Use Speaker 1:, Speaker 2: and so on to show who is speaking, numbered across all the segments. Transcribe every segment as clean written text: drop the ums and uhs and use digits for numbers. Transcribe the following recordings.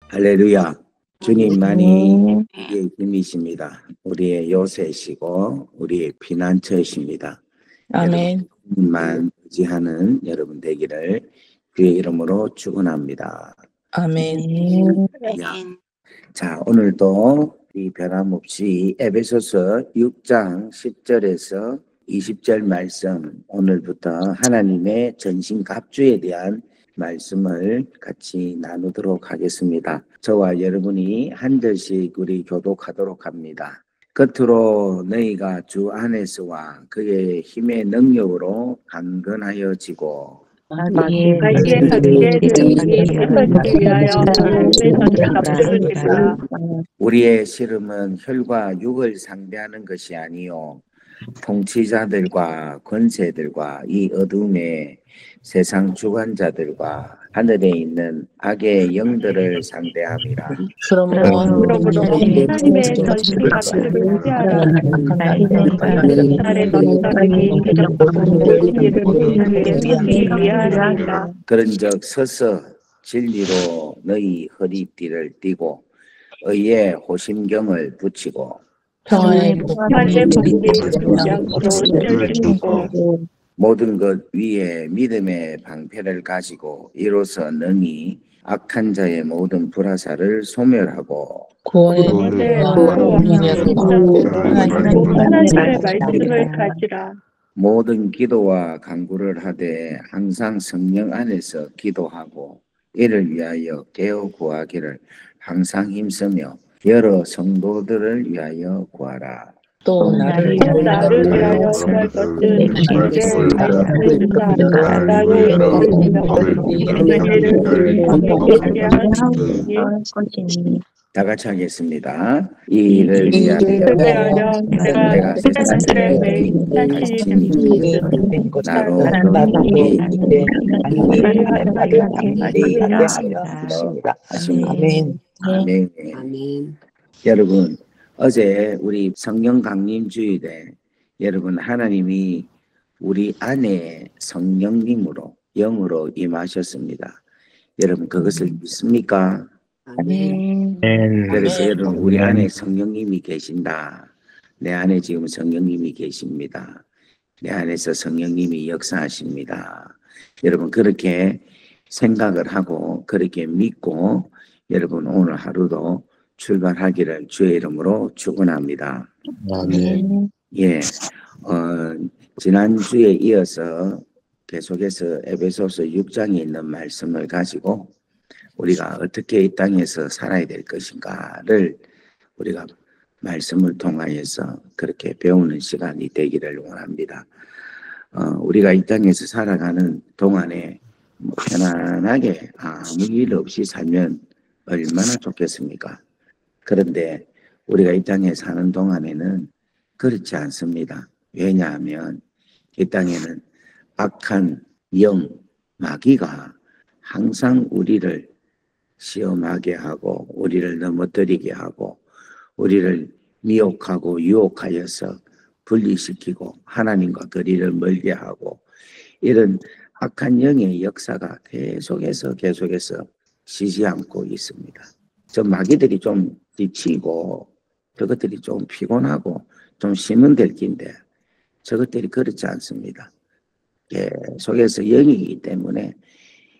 Speaker 1: 할렐루야. 주님만이 우리의 힘이십니다. 우리의 요새시고 우리의 피난처이십니다.
Speaker 2: 아멘.
Speaker 1: 주님만 의지하는 여러분 되기를 주의 이름으로 축원합니다.
Speaker 2: 아멘.
Speaker 1: 자, 오늘도 이 변함없이 에베소서 6장 10절에서 20절 말씀, 오늘부터 하나님의 전신갑주에 대한 말씀을 같이 나누도록 하겠습니다. 저와 여러분이 한 절씩 우리 교독하도록 합니다. 겉으로 너희가 주 안에서와 그의 힘의 능력으로 강건하여지고 우리의 씨름은 혈과 육을 상대하는 것이 아니요 통치자들과 권세들과 이 어둠의 세상 주관자들과 하늘에 있는 악의 영들을 상대함이라.
Speaker 2: 그러므로 하나님의 전신을
Speaker 1: 그런즉 서서 진리로 너희 허리띠를 띠고 의의 호심경을 붙이고
Speaker 2: 평화의
Speaker 1: 모든 것 위에 믿음의 방패를 가지고 이로써 능히 악한 자의 모든 불화살을 소멸하고
Speaker 2: 구원의
Speaker 3: 말씀을 가지라.
Speaker 1: 모든 기도와 간구를 하되 항상 성령 안에서 기도하고 이를 위하여 깨어 구하기를 항상 힘쓰며 여러 성도들을 위하여 구하라.
Speaker 2: 또 나를
Speaker 3: 위하여 구할 것은 이제
Speaker 1: 다 같이 하겠습니다. 이를 위하여 내가 세상에 나로 아멘. 아멘. 여러분, 어제 우리 성령 강림 주일에 여러분 하나님이 우리 안에 성령님으로 영으로 임하셨습니다. 여러분 그것을 믿습니까?
Speaker 2: 아멘.
Speaker 1: 그래서 여러분 우리 안에 성령님이 계신다. 내 안에 지금 성령님이 계십니다. 내 안에서 성령님이 역사하십니다. 여러분 그렇게 생각을 하고 그렇게 믿고 여러분 오늘 하루도 출발하기를 주의 이름으로 축원합니다.
Speaker 2: 아멘.
Speaker 1: 예, 지난주에 이어서 계속해서 에베소서 6장에 있는 말씀을 가지고 우리가 어떻게 이 땅에서 살아야 될 것인가를 우리가 말씀을 통하여서 그렇게 배우는 시간이 되기를 원합니다. 우리가 이 땅에서 살아가는 동안에 편안하게 아무 일 없이 살면 얼마나 좋겠습니까? 그런데 우리가 이 땅에 사는 동안에는 그렇지 않습니다. 왜냐하면 이 땅에는 악한 영, 마귀가 항상 우리를 시험하게 하고 우리를 넘어뜨리게 하고 우리를 미혹하고 유혹하여서 분리시키고 하나님과 거리를 멀게 하고 이런 악한 영의 역사가 계속해서 쉬지 않고 있습니다. 저 마귀들이 좀 지치고 저것들이 좀 피곤하고 좀 쉬면 될 긴데 저것들이 그렇지 않습니다. 계속해서 영이기 때문에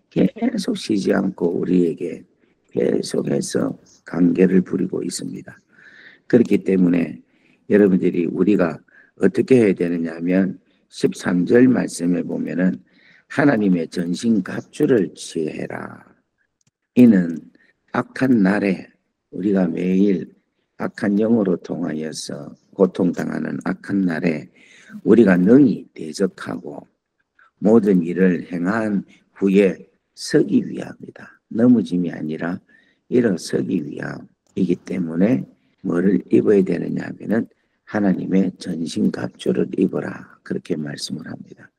Speaker 1: 계속 쉬지 않고 우리에게 계속해서 관계를 부리고 있습니다. 그렇기 때문에 여러분들이 우리가 어떻게 해야 되느냐 하면 13절 말씀에 보면은 하나님의 전신 갑주를 취해라. 이는 악한 날에 우리가 매일 악한 영으로 통하여서 고통당하는 악한 날에 우리가 능히 대적하고 모든 일을 행한 후에 서기 위함이다. 넘어짐이 아니라 일어서기 위함이기 때문에 뭐를 입어야 되느냐 하면은 하나님의 전신갑주를 입어라. 그렇게 말씀을 합니다.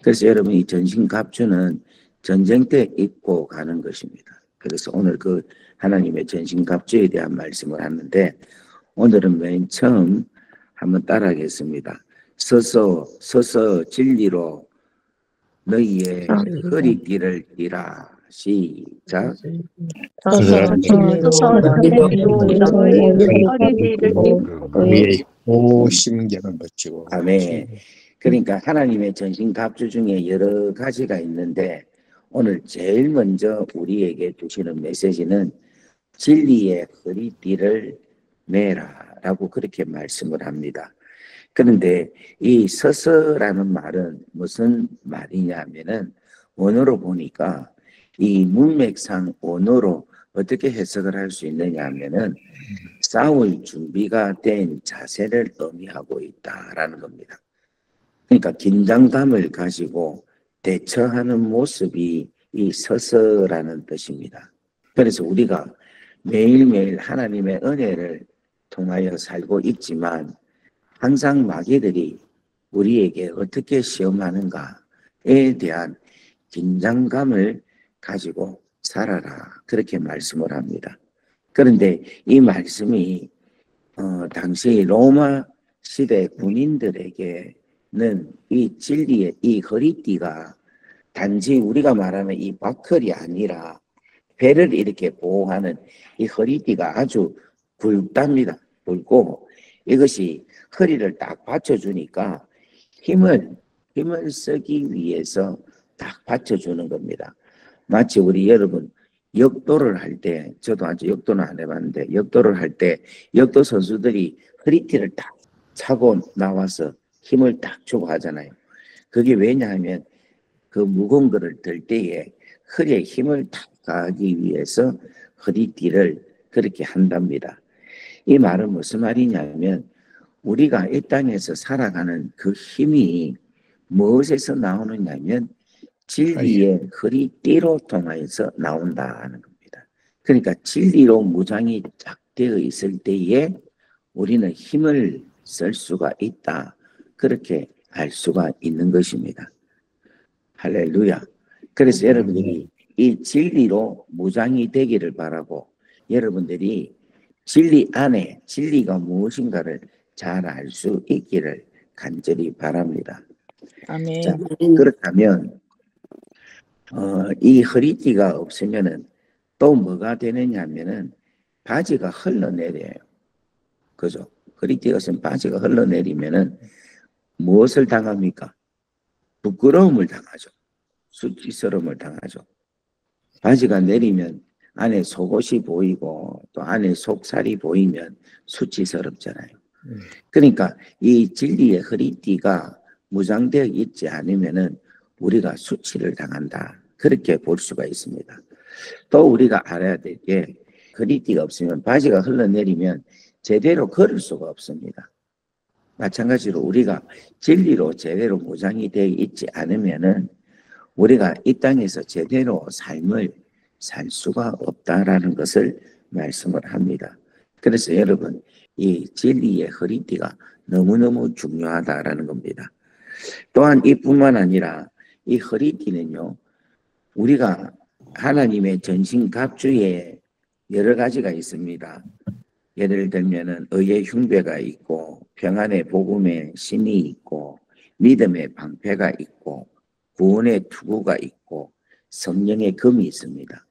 Speaker 1: 그래서 여러분 이 전신갑주는 전쟁 때 입고 가는 것입니다. 그래서 오늘 그 하나님의 전신갑주에 대한 말씀을 하는데 오늘은 맨 처음 한번 따라하겠습니다. 서서 진리로 너희의 허리띠를 띠라. 시작.
Speaker 2: 서서 진리로
Speaker 3: 서서 진리로 너희 어린이를
Speaker 4: 우리의 효 심경을 거치고.
Speaker 1: 아멘. 그러니까 하나님의 전신갑주 중에 여러 가지가 있는데 오늘 제일 먼저 우리에게 주시는 메시지는 진리의 허리띠를 매라라고 그렇게 말씀을 합니다. 그런데 이 서서라는 말은 무슨 말이냐 하면은 원어로 보니까 이 문맥상 원어로 어떻게 해석을 할 수 있느냐 하면은 싸울 준비가 된 자세를 의미하고 있다라는 겁니다. 그러니까 긴장감을 가지고 대처하는 모습이 이 서서라는 뜻입니다. 그래서 우리가 매일매일 하나님의 은혜를 통하여 살고 있지만 항상 마귀들이 우리에게 어떻게 시험하는가에 대한 긴장감을 가지고 살아라 그렇게 말씀을 합니다. 그런데 이 말씀이 당시 로마 시대 군인들에게는 이 진리의 이 허리띠가 단지 우리가 말하는 이 바클이 아니라 배를 이렇게 보호하는 이 허리띠가 아주 굵답니다. 굵고 이것이 허리를 딱 받쳐주니까 힘을 쓰기 위해서 딱 받쳐주는 겁니다. 마치 우리 여러분 역도를 할 때, 저도 아직 역도는 안 해봤는데 역도를 할 때 역도 선수들이 허리띠를 딱 차고 나와서 힘을 딱 주고 하잖아요. 그게 왜냐하면 그 무거운 거를 들 때에 허리에 힘을 딱 가하기 위해서 허리띠를 그렇게 한답니다. 이 말은 무슨 말이냐면 우리가 이 땅에서 살아가는 그 힘이 무엇에서 나오느냐면 진리의 허리띠로 통해서 나온다는 겁니다. 그러니까 진리로 무장이 쫙 되어 있을 때에 우리는 힘을 쓸 수가 있다. 그렇게 알 수가 있는 것입니다. 할렐루야. 그래서 여러분들이 이 진리로 무장이 되기를 바라고 여러분들이 진리 안에 진리가 무엇인가를 잘 알 수 있기를 간절히 바랍니다.
Speaker 2: 아멘.
Speaker 1: 자, 그렇다면 이 허리띠가 없으면은 또 뭐가 되느냐 하면은 바지가 흘러내려요. 그죠? 허리띠가 없으면 바지가 흘러내리면은 무엇을 당합니까? 부끄러움을 당하죠. 수치스러움을 당하죠. 바지가 내리면 안에 속옷이 보이고 또 안에 속살이 보이면 수치스럽잖아요. 그러니까 이 진리의 허리띠가 무장되어 있지 않으면은 우리가 수치를 당한다. 그렇게 볼 수가 있습니다. 또 우리가 알아야 될 게 허리띠가 없으면 바지가 흘러내리면 제대로 걸을 수가 없습니다. 마찬가지로 우리가 진리로 제대로 무장이 되어 있지 않으면은 우리가 이 땅에서 제대로 삶을 살 수가 없다라는 것을 말씀을 합니다. 그래서 여러분 이 진리의 허리띠가 너무너무 중요하다라는 겁니다. 또한 이뿐만 아니라 이 허리띠는요 우리가 하나님의 전신갑주에 여러 가지가 있습니다. 예를 들면은 의의 흉배가 있고 평안의 복음의 신이 있고 믿음의 방패가 있고 구원의 투구가 있고 성령의 금이 있습니다.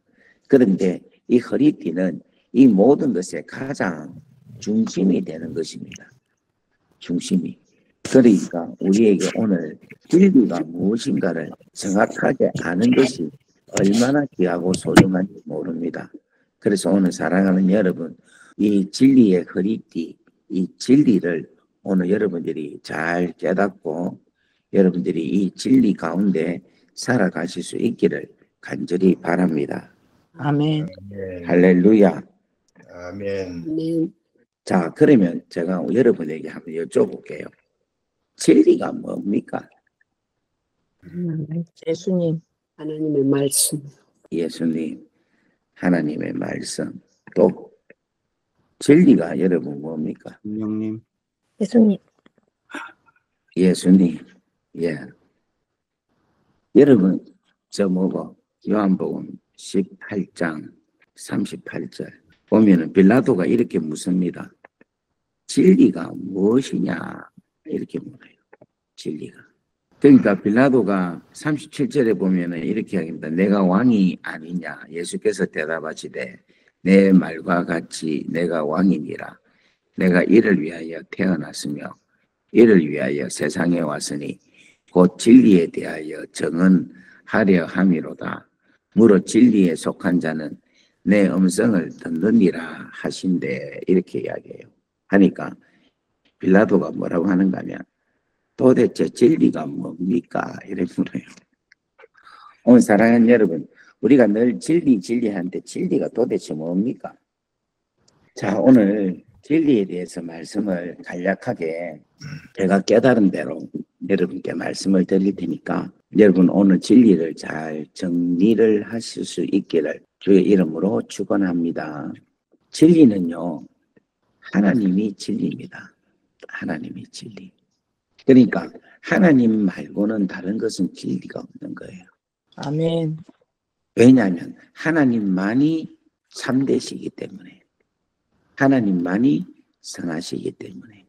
Speaker 1: 그런데 이 허리띠는 이 모든 것의 가장 중심이 되는 것입니다. 중심이. 그러니까 우리에게 오늘 진리가 무엇인가를 정확하게 아는 것이 얼마나 귀하고 소중한지 모릅니다. 그래서 오늘 사랑하는 여러분, 이 진리의 허리띠, 이 진리를 오늘 여러분들이 잘 깨닫고 여러분들이 이 진리 가운데 살아가실 수 있기를 간절히 바랍니다.
Speaker 2: 아멘.
Speaker 1: 할렐루야.
Speaker 4: 아멘.
Speaker 1: 자, 그러면 제가 여러분에게 한번 여쭤볼게요. 진리가 뭡니까?
Speaker 2: 예수님.
Speaker 5: 하나님의 말씀.
Speaker 1: 예수님, 하나님의 말씀. 또 진리가 여러분 뭡니까?
Speaker 6: 성령님.
Speaker 2: 예수님.
Speaker 1: 예수님. 예. 여러분 저 뭐고 요한복음 18장 38절 보면은 빌라도가 이렇게 묻습니다. 진리가 무엇이냐 이렇게 물어요. 진리가. 그러니까 빌라도가 37절에 보면은 이렇게 하겠다. 내가 왕이 아니냐? 예수께서 대답하시되 내 말과 같이 내가 왕이니라. 내가 이를 위하여 태어났으며 이를 위하여 세상에 왔으니 곧 진리에 대하여 정언하려 함이로다. 무릇 진리에 속한 자는 내 음성을 듣느니라 하신대. 이렇게 이야기해요. 하니까 빌라도가 뭐라고 하는가 하면 도대체 진리가 뭡니까? 이렇게 물어요. 오늘 사랑하는 여러분, 우리가 늘 진리하는데 진리가 도대체 뭡니까? 자, 오늘 진리에 대해서 말씀을 간략하게 제가 깨달은 대로 여러분께 말씀을 드릴 테니까 여러분 오늘 진리를 잘 정리를 하실 수 있기를 주의 이름으로 축원합니다. 진리는요, 하나님이 진리입니다. 하나님이 진리. 그러니까 하나님 말고는 다른 것은 진리가 없는 거예요.
Speaker 2: 아멘.
Speaker 1: 왜냐하면 하나님만이 참되시기 때문에, 하나님만이 선하시기 때문에.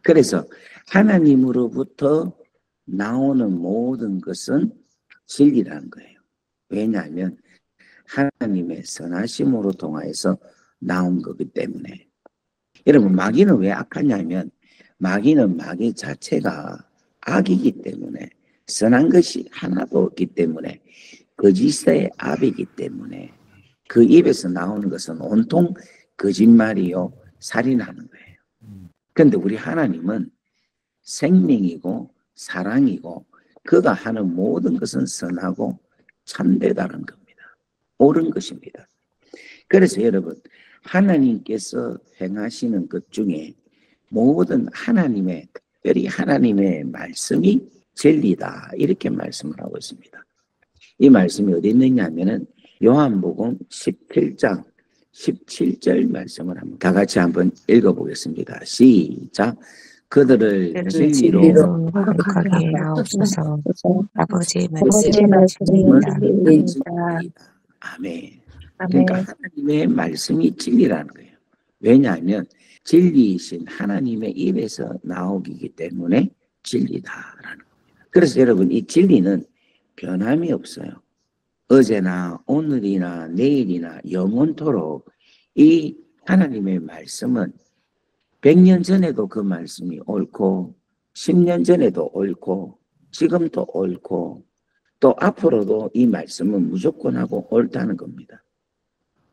Speaker 1: 그래서 하나님으로부터 나오는 모든 것은 진리라는 거예요. 왜냐하면 하나님의 선하심으로 통하여서 나온 거기 때문에. 여러분, 마귀는 왜 악하냐면 마귀는 마귀 자체가 악이기 때문에, 선한 것이 하나도 없기 때문에, 거짓의 압이기 때문에 그 입에서 나오는 것은 온통 거짓말이요 살인하는 거예요. 그런데 우리 하나님은 생명이고 사랑이고 그가 하는 모든 것은 선하고 참되다는 겁니다. 옳은 것입니다. 그래서 여러분, 하나님께서 행하시는 것 중에 모든 하나님의, 특별히 하나님의 말씀이 진리다, 이렇게 말씀을 하고 있습니다. 이 말씀이 어디 있느냐 하면은 요한복음 17장 17절 말씀을 한번 다 같이 한번 읽어보겠습니다. 시작. 그들을 진리로
Speaker 3: 거룩하게 하옵소서. 아버지의
Speaker 2: 아버지의
Speaker 3: 말씀입니다.
Speaker 1: 아멘. 그러니까 하나님의 말씀이 진리라는 거예요. 왜냐하면 진리이신 하나님의 입에서 나오기 때문에 진리다라는 겁니다. 그래서 여러분, 이 진리는 변함이 없어요. 어제나 오늘이나 내일이나 영원토록 이 하나님의 말씀은 100년 전에도 그 말씀이 옳고 10년 전에도 옳고 지금도 옳고 또 앞으로도 이 말씀은 무조건 하고 옳다는 겁니다.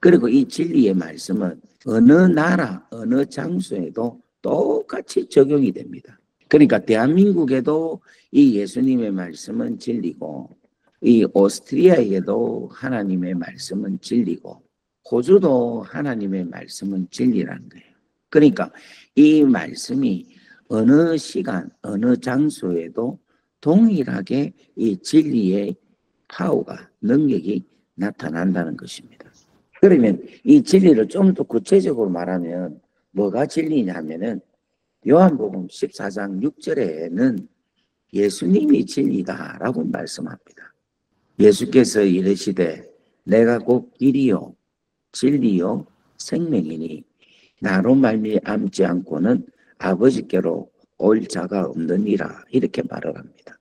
Speaker 1: 그리고 이 진리의 말씀은 어느 나라, 어느 장소에도 똑같이 적용이 됩니다. 그러니까 대한민국에도 이 예수님의 말씀은 진리고, 이 오스트리아에도 하나님의 말씀은 진리고, 호주도 하나님의 말씀은 진리라는 거예요. 그러니까 이 말씀이 어느 시간, 어느 장소에도 동일하게 이 진리의 파워가, 능력이 나타난다는 것입니다. 그러면 이 진리를 좀 더 구체적으로 말하면 뭐가 진리냐 하면은 요한복음 14장 6절에는 예수님이 진리다라고 말씀합니다. 예수께서 이르시되 내가 곧 길이요 진리요 생명이니 나로 말미암지 않고는 아버지께로 올 자가 없느니라, 이렇게 말을 합니다.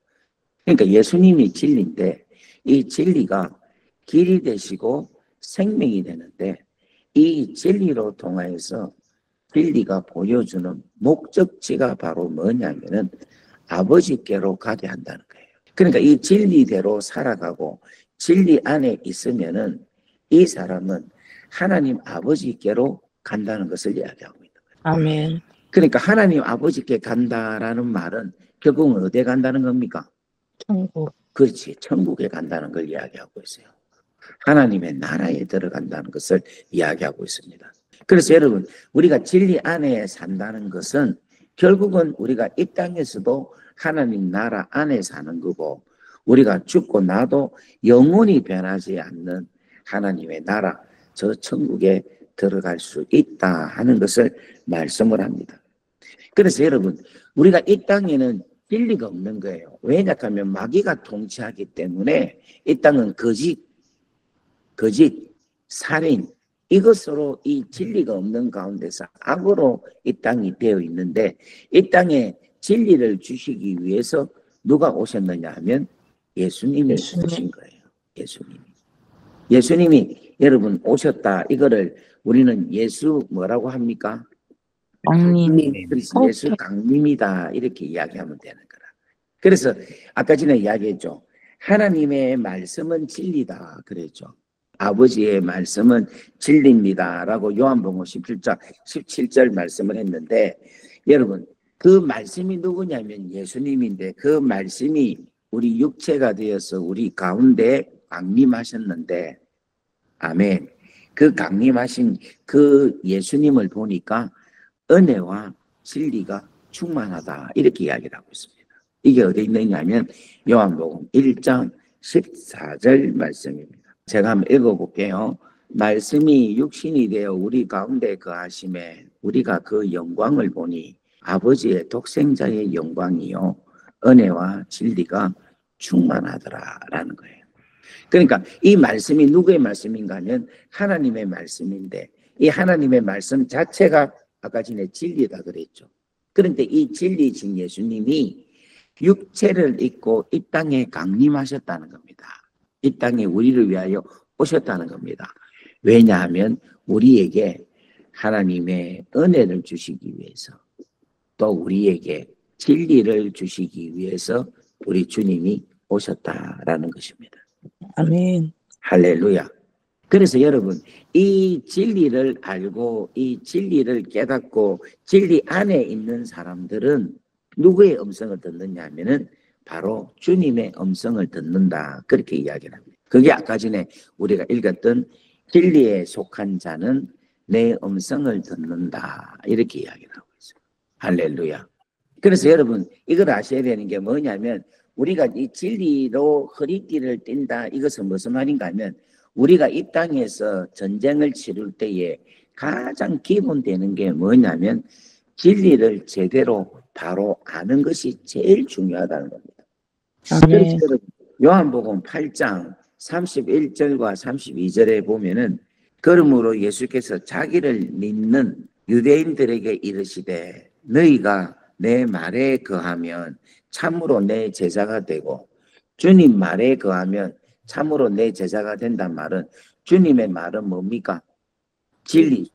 Speaker 1: 그러니까 예수님이 진리인데 이 진리가 길이 되시고 생명이 되는데 이 진리로 통하여서 진리가 보여주는 목적지가 바로 뭐냐면은 아버지께로 가게 한다는 거예요. 그러니까 이 진리대로 살아가고 진리 안에 있으면은 이 사람은 하나님 아버지께로 간다는 것을 이야기하고 있는 거예요.
Speaker 2: 아멘.
Speaker 1: 그러니까 하나님 아버지께 간다라는 말은 결국은 어디에 간다는 겁니까?
Speaker 2: 천국.
Speaker 1: 그렇지, 천국에 간다는 걸 이야기하고 있어요. 하나님의 나라에 들어간다는 것을 이야기하고 있습니다. 그래서 여러분, 우리가 진리 안에 산다는 것은 결국은 우리가 이 땅에서도 하나님 나라 안에 사는 거고, 우리가 죽고 나도 영원히 변하지 않는 하나님의 나라, 저 천국에 들어갈 수 있다 하는 것을 말씀을 합니다. 그래서 여러분, 우리가 이 땅에는 진리가 없는 거예요. 왜냐하면 마귀가 통치하기 때문에 이 땅은 거짓, 살인, 이것으로 이 진리가 없는 가운데서 악으로 이 땅이 되어 있는데, 이 땅에 진리를 주시기 위해서 누가 오셨느냐 하면 예수님이
Speaker 2: 예수님.
Speaker 1: 오신 거예요. 예수님이 여러분 오셨다. 이거를 우리는 예수 뭐라고 합니까?
Speaker 3: 왕님,
Speaker 1: 그래서 예수 강림이다. 이렇게 이야기하면 되는 거라. 그래서 아까 전에 이야기했죠. 하나님의 말씀은 진리다. 그랬죠. 아버지의 말씀은 진리입니다. 라고 요한복음 17절 말씀을 했는데 여러분 그 말씀이 누구냐면 예수님인데 그 말씀이 우리 육체가 되어서 우리 가운데 강림하셨는데 아멘. 그 강림하신 그 예수님을 보니까 은혜와 진리가 충만하다. 이렇게 이야기를 하고 있습니다. 이게 어디 있느냐면 요한복음 1장 14절 말씀입니다. 제가 한번 읽어볼게요. 말씀이 육신이 되어 우리 가운데 거하심에 우리가 그 영광을 보니 아버지의 독생자의 영광이요 은혜와 진리가 충만하더라라는 거예요. 그러니까 이 말씀이 누구의 말씀인가 하면 하나님의 말씀인데 이 하나님의 말씀 자체가 아까 전에 진리다 그랬죠. 그런데 이 진리이신 예수님이 육체를 입고 이 땅에 강림하셨다는 겁니다. 이 땅에 우리를 위하여 오셨다는 겁니다. 왜냐하면 우리에게 하나님의 은혜를 주시기 위해서 또 우리에게 진리를 주시기 위해서 우리 주님이 오셨다라는 것입니다.
Speaker 2: 아멘.
Speaker 1: 할렐루야. 그래서 여러분 이 진리를 알고 이 진리를 깨닫고 진리 안에 있는 사람들은 누구의 음성을 듣느냐 하면은 바로 주님의 음성을 듣는다. 그렇게 이야기를 합니다. 그게 아까 전에 우리가 읽었던 진리에 속한 자는 내 음성을 듣는다. 이렇게 이야기를 하고 있어요. 할렐루야. 그래서 여러분 이걸 아셔야 되는 게 뭐냐면 우리가 이 진리로 허리띠를 띈다. 이것은 무슨 말인가 하면 우리가 이 땅에서 전쟁을 치를 때에 가장 기본되는 게 뭐냐면 진리를 제대로 바로 아는 것이 제일 중요하다는 겁니다.
Speaker 2: 아멘.
Speaker 1: 그래서 요한복음 8장 31절과 32절에 보면은 그러므로 예수께서 자기를 믿는 유대인들에게 이르시되 너희가 내 말에 거하면 참으로 내 제자가 되고 주님 말에 거하면 참으로 내 제자가 된단 말은 주님의 말은 뭡니까? 진리.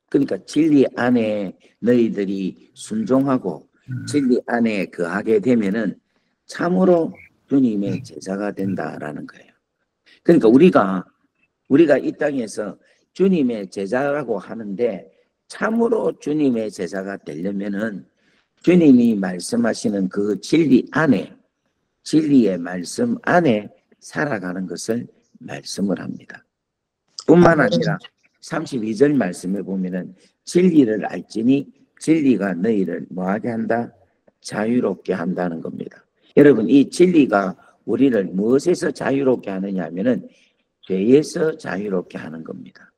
Speaker 1: 그러니까 진리 안에 너희들이 순종하고 진리 안에 거하게 되면은 참으로 주님의 제자가 된다라는 거예요. 그러니까 우리가 이 땅에서 주님의 제자라고 하는데 참으로 주님의 제자가 되려면은 주님이 말씀하시는 그 진리 안에 진리의 말씀 안에 살아가는 것을 말씀을 합니다. 뿐만 아니라 32절 말씀에 보면은 진리를 알지니 진리가 너희를 뭐하게 한다? 자유롭게 한다는 겁니다. 여러분 이 진리가 우리를 무엇에서 자유롭게 하느냐 하면은 죄에서 자유롭게 하는 겁니다.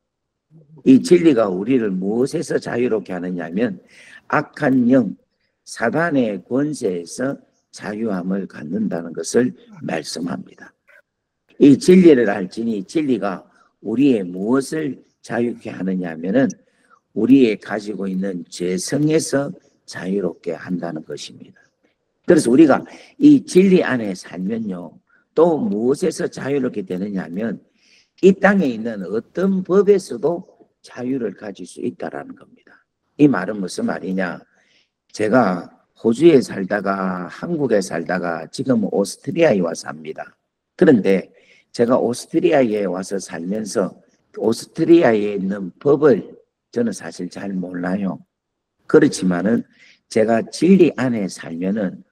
Speaker 1: 이 진리가 우리를 무엇에서 자유롭게 하느냐 하면 악한 영, 사단의 권세에서 자유함을 갖는다는 것을 말씀합니다. 이 진리를 알지니 진리가 우리의 무엇을 자유케 하느냐 하면은 우리의 가지고 있는 죄성에서 자유롭게 한다는 것입니다. 그래서 우리가 이 진리 안에 살면요 또 무엇에서 자유롭게 되느냐 하면 이 땅에 있는 어떤 법에서도 자유를 가질 수 있다라는 겁니다. 이 말은 무슨 말이냐? 제가 호주에 살다가 한국에 살다가 지금 오스트리아에 와서 삽니다. 그런데 제가 오스트리아에 와서 살면서 오스트리아에 있는 법을 저는 사실 잘 몰라요. 그렇지만은 제가 진리 안에 살면은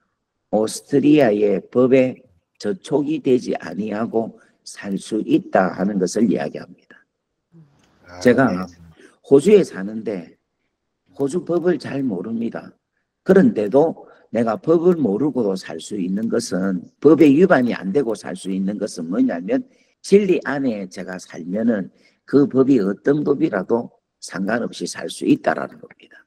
Speaker 1: 오스트리아의 법에 저촉이 되지 아니하고 살 수 있다 하는 것을 이야기합니다. 제가 호주에 사는데 호주 법을 잘 모릅니다. 그런데도 내가 법을 모르고도 살 수 있는 것은 법에 위반이 안 되고 살 수 있는 것은 뭐냐면 진리 안에 제가 살면은 그 법이 어떤 법이라도 상관없이 살 수 있다라는 겁니다.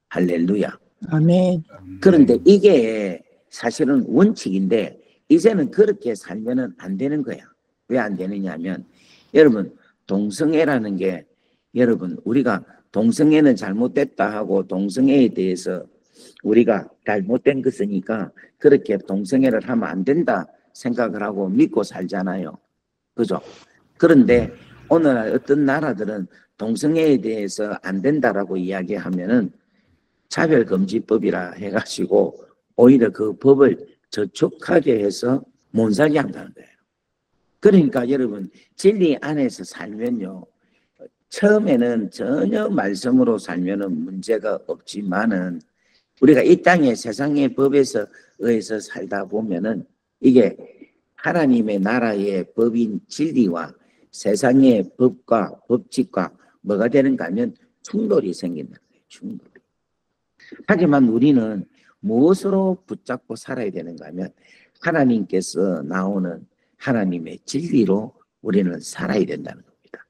Speaker 1: 할렐루야.
Speaker 2: 아멘.
Speaker 1: 그런데 이게 사실은 원칙인데 이제는 그렇게 살면은 안 되는 거야. 왜 안 되느냐 하면 여러분 동성애라는 게 여러분 우리가 동성애는 잘못됐다 하고 동성애에 대해서 우리가 잘못된 것이니까 그렇게 동성애를 하면 안 된다 생각을 하고 믿고 살잖아요. 그죠? 그런데 오늘날 어떤 나라들은 동성애에 대해서 안 된다라고 이야기하면은 차별금지법이라 해가지고 오히려 그 법을 저촉하게 해서 못 살게 한다는 거예요. 그러니까 여러분 진리 안에서 살면요. 처음에는 전혀 말씀으로 살면은 문제가 없지만은 우리가 이 땅에 세상의 법에서 의해서 살다 보면은 이게 하나님의 나라의 법인 진리와 세상의 법과 법칙과 뭐가 되는가 하면 충돌이 생긴다. 충돌. 하지만 우리는 무엇으로 붙잡고 살아야 되는가 하면 하나님께서 나오는 하나님의 진리로 우리는 살아야 된다는 겁니다.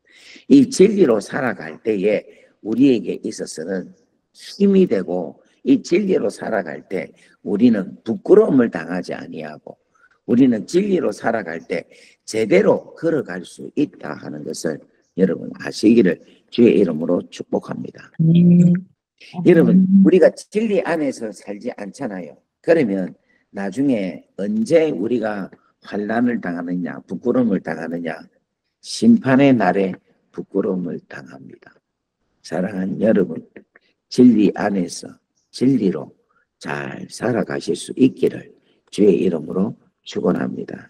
Speaker 1: 이 진리로 살아갈 때에 우리에게 있어서는 힘이 되고 이 진리로 살아갈 때 우리는 부끄러움을 당하지 아니하고 우리는 진리로 살아갈 때 제대로 걸어갈 수 있다 하는 것을 여러분 아시기를 주의 이름으로 축복합니다. 여러분 우리가 진리 안에서 살지 않잖아요. 그러면 나중에 언제 우리가 환난을 당하느냐 부끄러움을 당하느냐 심판의 날에 부끄러움을 당합니다. 사랑하는 여러분 진리 안에서 진리로 잘 살아가실 수 있기를 주의 이름으로 축원합니다.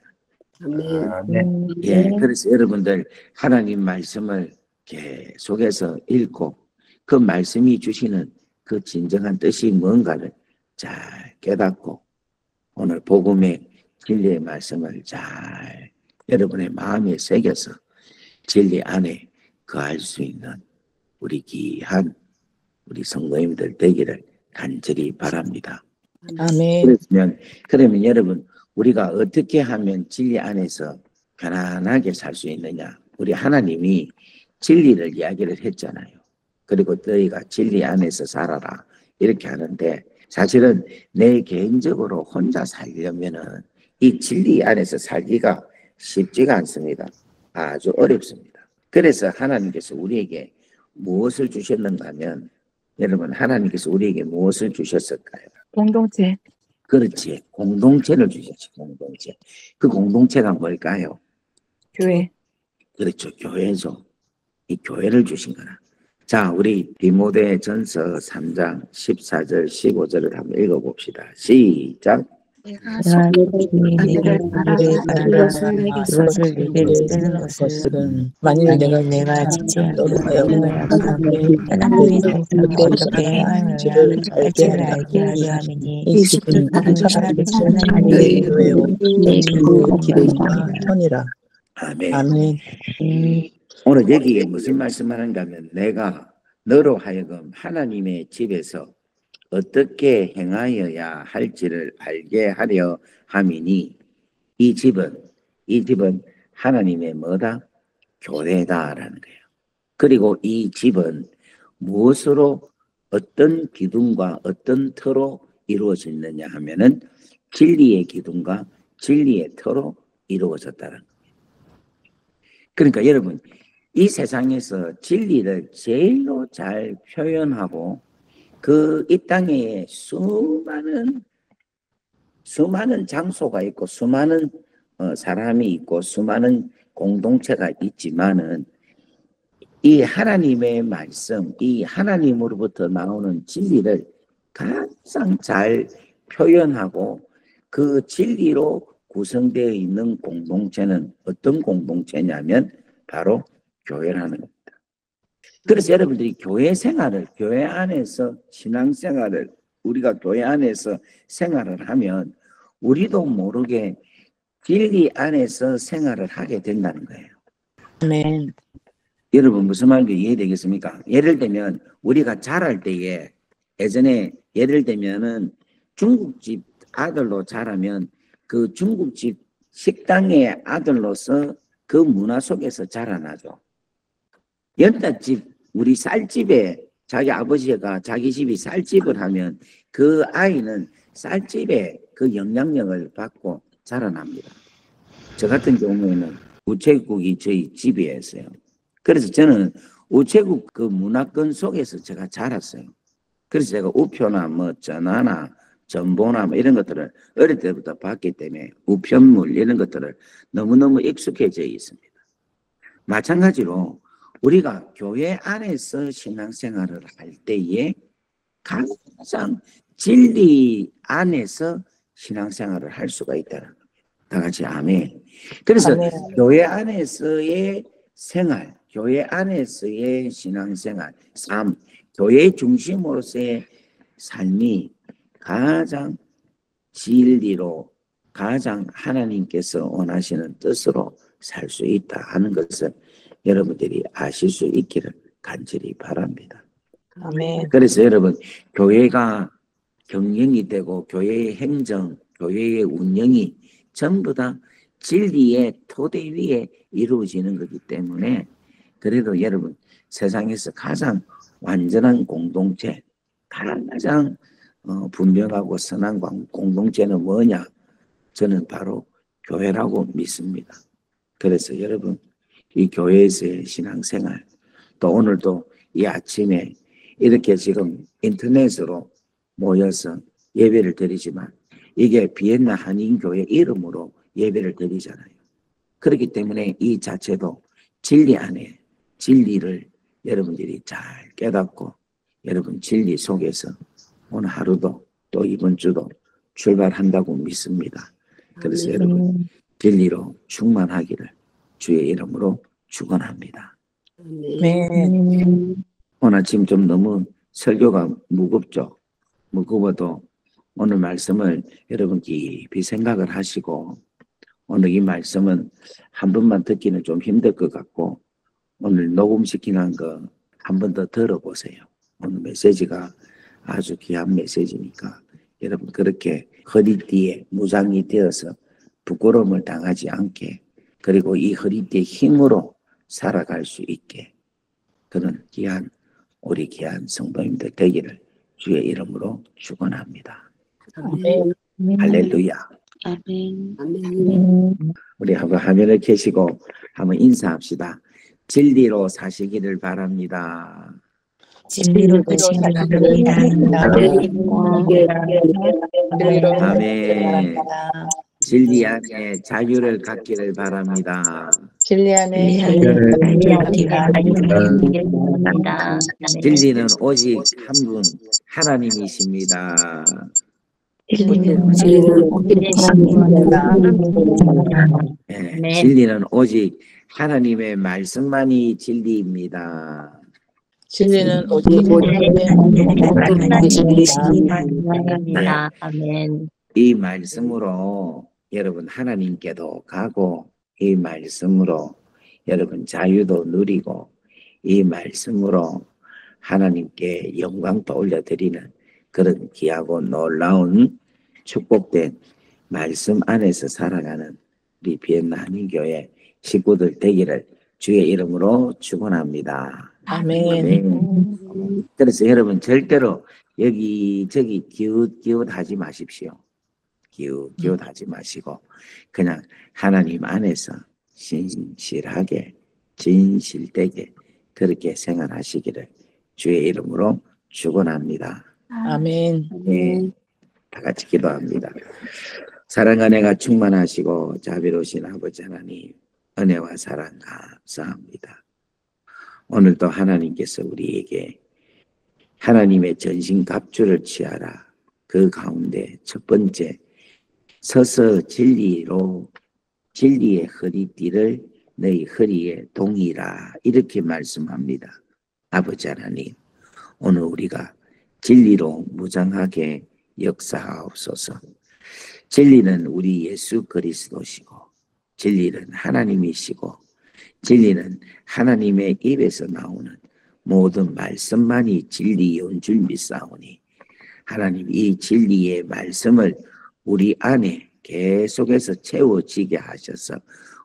Speaker 4: 아멘.
Speaker 1: 예, 그래서 여러분들 하나님 말씀을 계속해서 읽고 그 말씀이 주시는 그 진정한 뜻이 뭔가를 잘 깨닫고 오늘 복음의 진리의 말씀을 잘 여러분의 마음에 새겨서 진리 안에 거할 수 있는 우리 귀한 우리 성도님들 되기를 간절히 바랍니다.
Speaker 2: 아멘.
Speaker 1: 그러면 여러분 우리가 어떻게 하면 진리 안에서 편안하게 살 수 있느냐. 우리 하나님이 진리를 이야기를 했잖아요. 그리고 너희가 진리 안에서 살아라 이렇게 하는데 사실은 내 개인적으로 혼자 살려면은 이 진리 안에서 살기가 쉽지가 않습니다. 아주 어렵습니다. 그래서 하나님께서 우리에게 무엇을 주셨는가 하면 여러분 하나님께서 우리에게 무엇을 주셨을까요?
Speaker 3: 공동체.
Speaker 1: 그렇지. 공동체를 주셨지. 공동체. 그 공동체가 뭘까요?
Speaker 3: 교회.
Speaker 1: 그렇죠. 교회죠. 이 교회를 주신 거라. 자, 우리 디모데전서 3장 14절 15절을 한번 읽어봅시다. 시작.
Speaker 3: 내가 주님에게
Speaker 2: 이것을 내게 쓰는 것은 만일 내가
Speaker 3: 지체하면
Speaker 2: 너로 하여금
Speaker 3: 하나님의 성품을 어떻게
Speaker 2: 행하여야
Speaker 3: 할지를 알게 하려 함이니
Speaker 2: 이 집은 하나님의 교회요 그 기름과 편이라.
Speaker 1: 아멘.
Speaker 2: 아멘.
Speaker 1: 오늘 여기에 무슨 말씀하는가 하면 내가 너로 하여금 하나님의 집에서 어떻게 행하여야 할지를 알게 하려 함이니 이 집은 하나님의 뭐다? 교회다라는 거예요. 그리고 이 집은 무엇으로 어떤 기둥과 어떤 터로 이루어졌느냐 하면은 진리의 기둥과 진리의 터로 이루어졌다는 거예요. 그러니까 여러분 이 세상에서 진리를 제일로 잘 표현하고 그 이 땅에 수많은 장소가 있고 수많은 사람이 있고 수많은 공동체가 있지만은 이 하나님의 말씀, 이 하나님으로부터 나오는 진리를 가장 잘 표현하고 그 진리로 구성되어 있는 공동체는 어떤 공동체냐면 바로 교회라는 겁니다. 그래서 여러분들이 교회 생활을, 교회 안에서 신앙생활을 우리가 교회 안에서 생활을 하면 우리도 모르게 진리 안에서 생활을 하게 된다는 거예요.
Speaker 2: 아멘.
Speaker 1: 여러분 무슨 말인지 이해되겠습니까? 예를 들면 우리가 자랄 때에 예전에 예를 들면은 중국집 아들로 자라면 그 중국집 식당의 아들로서 그 문화 속에서 자라나죠. 연탄집 우리 쌀집에 자기 아버지가 자기 집이 쌀집을 하면 그 아이는 쌀집에 그 영향력을 받고 자라납니다. 저 같은 경우에는 우체국이 저희 집이었어요. 그래서 저는 우체국 그 문화권 속에서 제가 자랐어요. 그래서 제가 우표나 뭐 전화나 전보나 뭐 이런 것들을 어릴 때부터 봤기 때문에 우편물 이런 것들을 너무너무 익숙해져 있습니다. 마찬가지로 우리가 교회 안에서 신앙생활을 할 때에 가장 진리 안에서 신앙생활을 할 수가 있다는 겁니다. 다 같이 아멘. 그래서
Speaker 2: 아멘.
Speaker 1: 교회 안에서의 생활, 교회 안에서의 신앙생활, 삶, 교회 중심으로서의 삶이 가장 진리로, 가장 하나님께서 원하시는 뜻으로 살 수 있다 하는 것을 여러분들이 아실 수 있기를 간절히 바랍니다.
Speaker 2: 아멘.
Speaker 1: 그래서 여러분, 교회가 경영이 되고 교회의 행정, 교회의 운영이 전부 다 진리의 토대 위에 이루어지는 것이기 때문에, 그래도 여러분, 세상에서 가장 완전한 공동체, 가장 분명하고 선한 공동체는 뭐냐? 저는 바로 교회라고 믿습니다. 그래서 여러분, 이 교회에서의 신앙생활, 또 오늘도 이 아침에 이렇게 지금 인터넷으로 모여서 예배를 드리지만 이게 비엔나 한인교회 이름으로 예배를 드리잖아요. 그렇기 때문에 이 자체도 진리 안에 진리를 여러분들이 잘 깨닫고 여러분 진리 속에서 오늘 하루도 또 이번 주도 출발한다고 믿습니다. 그래서 여러분 진리로 충만하기를 주의 이름으로 축원합니다.
Speaker 2: 아멘.
Speaker 1: 오늘 아침 좀 너무 설교가 무겁죠. 무거워도 오늘 말씀을 여러분 깊이 생각을 하시고, 오늘 이 말씀은 한 번만 듣기는 좀 힘들 것 같고 오늘 녹음시키는 거 한 번 더 들어보세요. 오늘 메시지가 아주 귀한 메시지니까 여러분 그렇게 허리띠에 무장이 되어서 부끄러움을 당하지 않게, 그리고 이 허리띠의 힘으로 살아갈 수 있게 그런 우리 귀한 성도님들 되기를 주의 이름으로 축원합니다.
Speaker 2: 아멘.
Speaker 1: 할렐루야.
Speaker 4: 아멘.
Speaker 1: 우리 한번 화면을 켜시고 한번 인사합시다. 진리로 사시기를 바랍니다.
Speaker 3: 진리로 가시기를 바랍니다.
Speaker 1: 아멘. 진리 안에 자유를 갖기를 바랍니다.
Speaker 2: 진리 안에
Speaker 1: 진리는 오직 한 분 하나님이십니다. 네, 진리는 오직 하나님의 말씀만이 진리입니다.
Speaker 2: 진리는 오직
Speaker 3: 아멘.
Speaker 1: 이 말씀으로 여러분 하나님께도 가고, 이 말씀으로 여러분 자유도 누리고, 이 말씀으로 하나님께 영광도 올려드리는 그런 귀하고 놀라운 축복된 말씀 안에서 살아가는 우리 비엔나 한인교회 식구들 되기를 주의 이름으로 축원합니다.
Speaker 2: 아멘.
Speaker 1: 그래서 여러분 절대로 여기저기 기웃기웃하지 마십시오. 기웃기웃하지 마시고 그냥 하나님 안에서 신실하게 진실되게 그렇게 생활하시기를 주의 이름으로 축원합니다.
Speaker 2: 아멘.
Speaker 1: 네, 다 같이 기도합니다. 사랑과 은혜가 충만하시고 자비로우신 아버지 하나님, 은혜와 사랑 감사합니다. 오늘도 하나님께서 우리에게 하나님의 전신갑주를 취하라. 그 가운데 첫 번째 서서 진리의 허리띠를 너희 허리에 동이라 이렇게 말씀합니다. 아버지 하나님, 오늘 우리가 진리로 무장하게 역사하옵소서. 진리는 우리 예수 그리스도시고, 진리는 하나님이시고, 진리는 하나님의 입에서 나오는 모든 말씀만이 진리인 줄 믿사오니, 하나님 이 진리의 말씀을 우리 안에 계속해서 채워지게 하셔서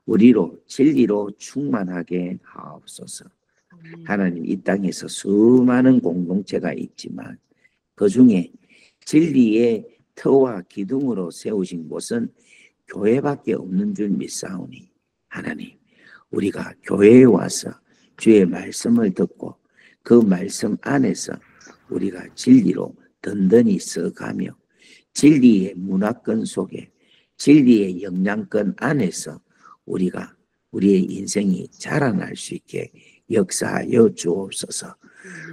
Speaker 1: 우리로 진리로 충만하게 하옵소서. 하나님 이 땅에서 수많은 공동체가 있지만 그 중에 진리의 터와 기둥으로 세우신 곳은 교회밖에 없는 줄 믿사오니, 하나님 우리가 교회에 와서 주의 말씀을 듣고 그 말씀 안에서 우리가 진리로 든든히 서가며 진리의 문화권 속에 진리의 영향권 안에서 우리가 우리의 인생이 자라날 수 있게 역사하여 주옵소서.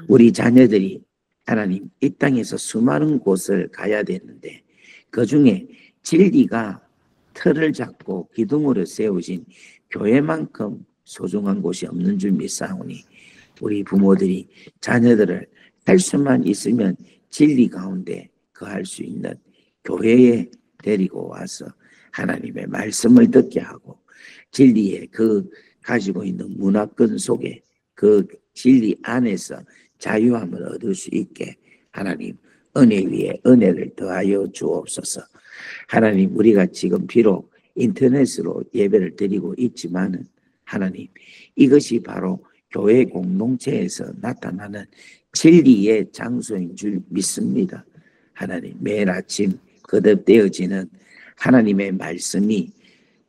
Speaker 1: 우리 자녀들이 하나님 이 땅에서 수많은 곳을 가야 되는데 그중에 진리가 틀을 잡고 기둥으로 세우신 교회만큼 소중한 곳이 없는 줄 믿사오니 우리 부모들이 자녀들을 할 수만 있으면 진리 가운데 거할 수 있는 교회에 데리고 와서 하나님의 말씀을 듣게 하고 진리의 그 가지고 있는 문화권 속에 그 진리 안에서 자유함을 얻을 수 있게 하나님 은혜 위에 은혜를 더하여 주옵소서. 하나님 우리가 지금 비록 인터넷으로 예배를 드리고 있지만은 하나님 이것이 바로 교회 공동체에서 나타나는 진리의 장소인 줄 믿습니다. 하나님 매일 아침 거듭되어지는 하나님의 말씀이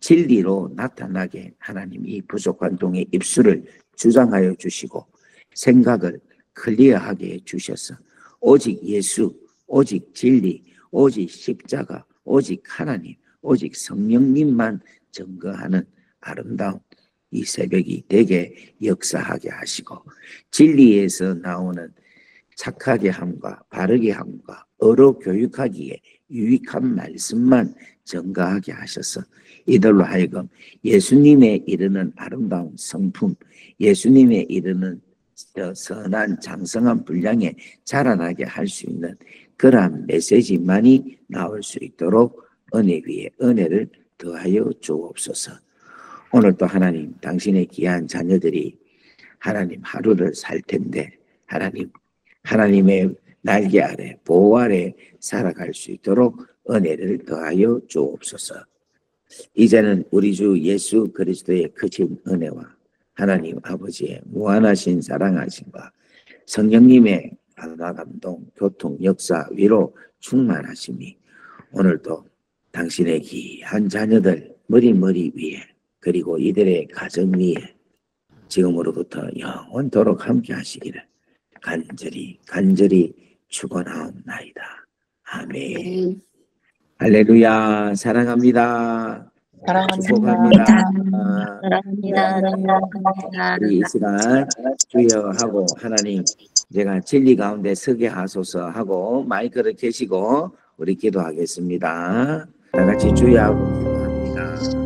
Speaker 1: 진리로 나타나게 하나님 이 부족한 동의 입술을 주장하여 주시고 생각을 클리어하게 해주셔서 오직 예수, 오직 진리, 오직 십자가, 오직 하나님, 오직 성령님만 증거하는 아름다운 이 새벽이 되게 역사하게 하시고 진리에서 나오는 착하게 함과 바르게 함과 어로 교육하기에 유익한 말씀만 증거하게 하셔서 이들로 하여금 예수님에 이르는 아름다운 성품, 예수님에 이르는 선한 장성한 분량에 자라나게 할 수 있는 그러한 메시지만이 나올 수 있도록 은혜 위에 은혜를 더하여 주옵소서. 오늘도 하나님 당신의 귀한 자녀들이 하나님 하루를 살 텐데 하나님 하나님의 날개 아래 보호 아래 살아갈 수 있도록 은혜를 더하여 주옵소서. 이제는 우리 주 예수 그리스도의 크신 은혜와 하나님 아버지의 무한하신 사랑하심과 성령님의 감화 감동 교통 역사 위로 충만하심이 오늘도 당신의 귀한 자녀들 머리 위에 그리고 이들의 가정 위에 지금으로부터 영원토록 함께 하시기를 간절히 축원하옵나이다. 아멘. 할렐루야. 사랑합니다. 축복합니다.
Speaker 3: 사랑합니다.
Speaker 1: 우리 이 시간 주여하고 하나님 제가 진리 가운데 서게 하소서 하고 마이크를 켜시고 우리 기도하겠습니다. 다 같이 주여하고 기도합니다.